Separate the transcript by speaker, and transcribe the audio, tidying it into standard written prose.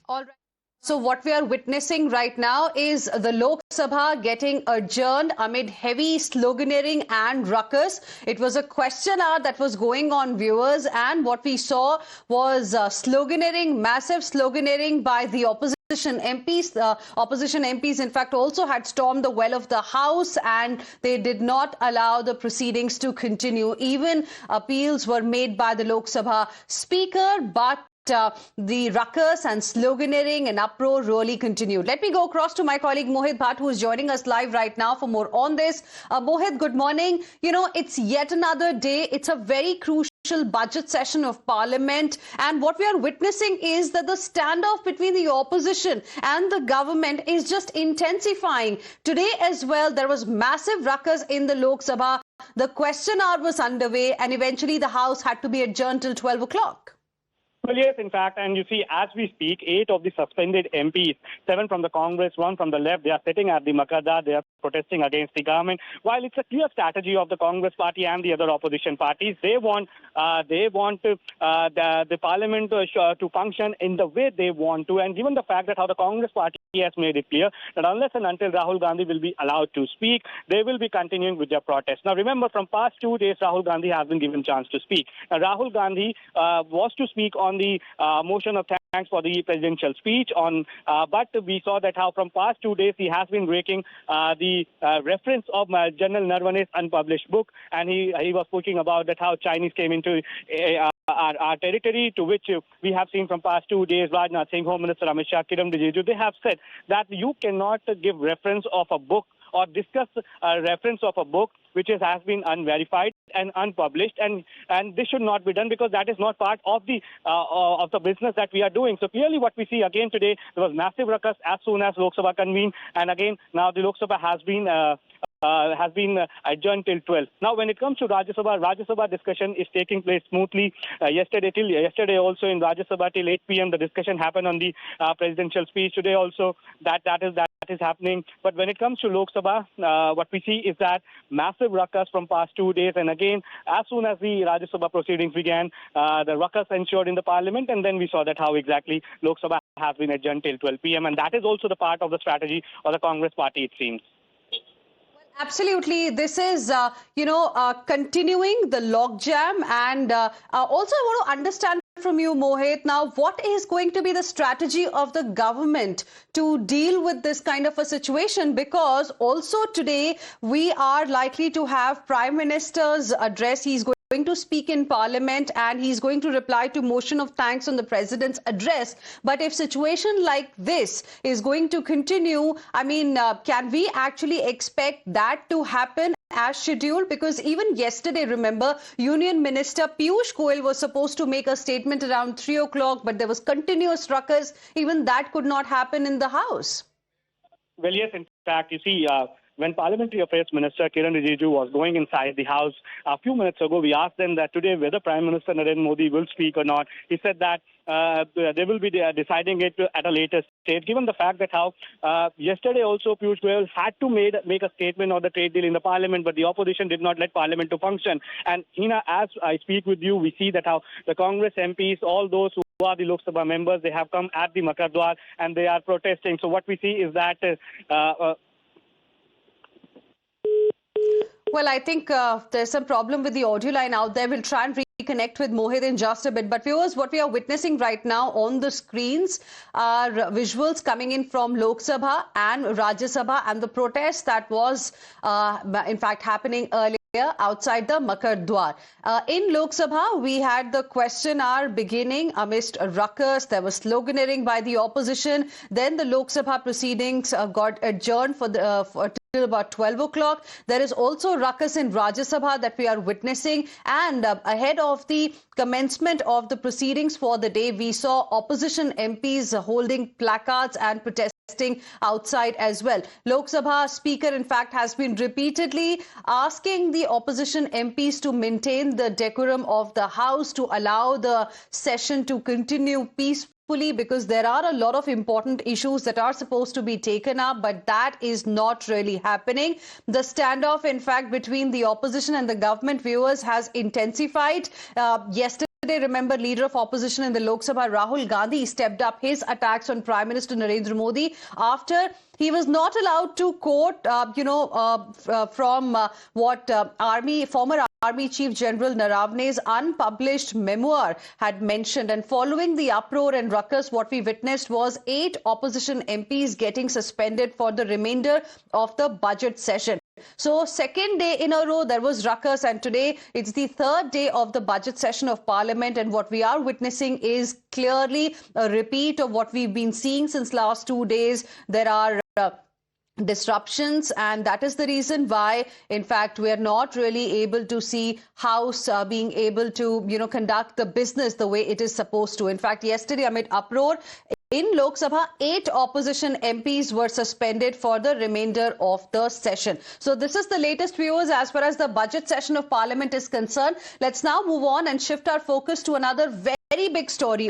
Speaker 1: All right. So what we are witnessing right now is the Lok Sabha getting adjourned amid heavy sloganeering and ruckus. It was a question hour that was going on, viewers, and what we saw was sloganeering, massive sloganeering by the opposition MPs. The opposition MPs, in fact, also had stormed the well of the House, and they did not allow the proceedings to continue. Even appeals were made by the Lok Sabha Speaker, but the ruckus and sloganeering and uproar really continued. Let me go across to my colleague Mohit Bhatt, who is joining us live right now for more on this. Mohit, good morning. You know, it's yet another day. It's a very crucial budget session of Parliament, and what we are witnessing is that the standoff between the opposition and the government is just intensifying. Today as well, there was massive ruckus in the Lok Sabha. The question hour was underway, and eventually the House had to be adjourned till 12 o'clock.
Speaker 2: Well, yes, in fact, and you see, as we speak, 8 of the suspended MPs, 7 from the Congress, 1 from the left, they are sitting at the Makada, they are protesting against the government. While it's a clear strategy of the Congress party and the other opposition parties, they want the parliament to function in the way they want to. And given the fact that how the Congress party has made it clear that unless and until Rahul Gandhi will be allowed to speak, they will be continuing with their protest. Now, remember, from past 2 days, Rahul Gandhi has been given chance to speak. Now, Rahul Gandhi was to speak on the motion of thanks for the presidential speech but we saw that how from past 2 days he has been breaking the reference of General Narwane's unpublished book, and he was speaking about that how Chinese came into our territory, to which we have seen from past 2 days, Rajnath Singh, Home Minister Amit Shah, Kiran Rijiju, they have said that you cannot give reference of a book or discuss a reference of a book which has been unverified and unpublished, and this should not be done because that is not part of the business that we are doing. So clearly what we see again today, there was massive ruckus as soon as Lok Sabha convened, and again now the Lok Sabha has been adjourned till 12. Now, when it comes to Rajya Sabha discussion is taking place smoothly. Yesterday also in Rajya Sabha till 8 p.m. the discussion happened on the presidential speech. Today also that is happening. But when it comes to Lok Sabha, what we see is that massive ruckus from past 2 days, and again as soon as the Rajya Sabha proceedings began, the ruckus ensured in the Parliament, and then we saw that how exactly Lok Sabha has been adjourned till 12 p.m. and that is also the part of the strategy of the Congress party, it seems.
Speaker 1: Absolutely. This is, continuing the logjam. And also, I want to understand from you, Mohit, now what is going to be the strategy of the government to deal with this kind of a situation? Because also today we are likely to have Prime Minister's address. He's going to speak in Parliament and he's going to reply to motion of thanks on the President's address. But if situation like this is going to continue, I mean, can we actually expect that to happen as scheduled? Because even yesterday, remember, Union Minister Piyush Goyal was supposed to make a statement around 3 o'clock, but there was continuous ruckus. Even that could not happen in the House.
Speaker 2: Well, yes, in fact, you see, when Parliamentary Affairs Minister Kiran Rijiju was going inside the House a few minutes ago, we asked them that today whether Prime Minister Narendra Modi will speak or not. He said that they will be deciding it at a later stage, given the fact that how yesterday also Piyush Goyal had to make a statement on the trade deal in the Parliament, but the opposition did not let Parliament to function. And Hina, as I speak with you, we see that how the Congress MPs, all those who are the Lok Sabha members, they have come at the Makardwar and they are protesting. So what we see is that
Speaker 1: well, I think there's some problem with the audio line out there. We'll try and reconnect with Mohit in just a bit. But viewers, what we are witnessing right now on the screens are visuals coming in from Lok Sabha and Rajya Sabha and the protest that was in fact happening earlier outside the Makardwar. In Lok Sabha, we had the question hour beginning amidst a ruckus. There was sloganeering by the opposition. Then the Lok Sabha proceedings got adjourned till about 12 o'clock. There is also ruckus in Rajya Sabha that we are witnessing. And ahead of the commencement of the proceedings for the day, we saw opposition MPs holding placards and protesting outside as well. Lok Sabha Speaker, in fact, has been repeatedly asking the opposition MPs to maintain the decorum of the House, to allow the session to continue peacefully, because there are a lot of important issues that are supposed to be taken up, but that is not really happening. The standoff, in fact, between the opposition and the government, viewers, has intensified. Yesterday yesterday, remember, leader of opposition in the Lok Sabha, Rahul Gandhi, stepped up his attacks on Prime Minister Narendra Modi after he was not allowed to quote, from what former Army Chief General Narawane's unpublished memoir had mentioned. And following the uproar and ruckus, what we witnessed was 8 opposition MPs getting suspended for the remainder of the budget session. So second day in a row there was ruckus, and today it's the third day of the budget session of Parliament, and what we are witnessing is clearly a repeat of what we've been seeing since last 2 days. There are disruptions, and that is the reason why, in fact, we are not really able to see House being able to, conduct the business the way it is supposed to. In fact, yesterday amid uproar in Lok Sabha, 8 opposition MPs were suspended for the remainder of the session. So this is the latest, viewers, as far as the budget session of Parliament is concerned. Let's now move on and shift our focus to another very big story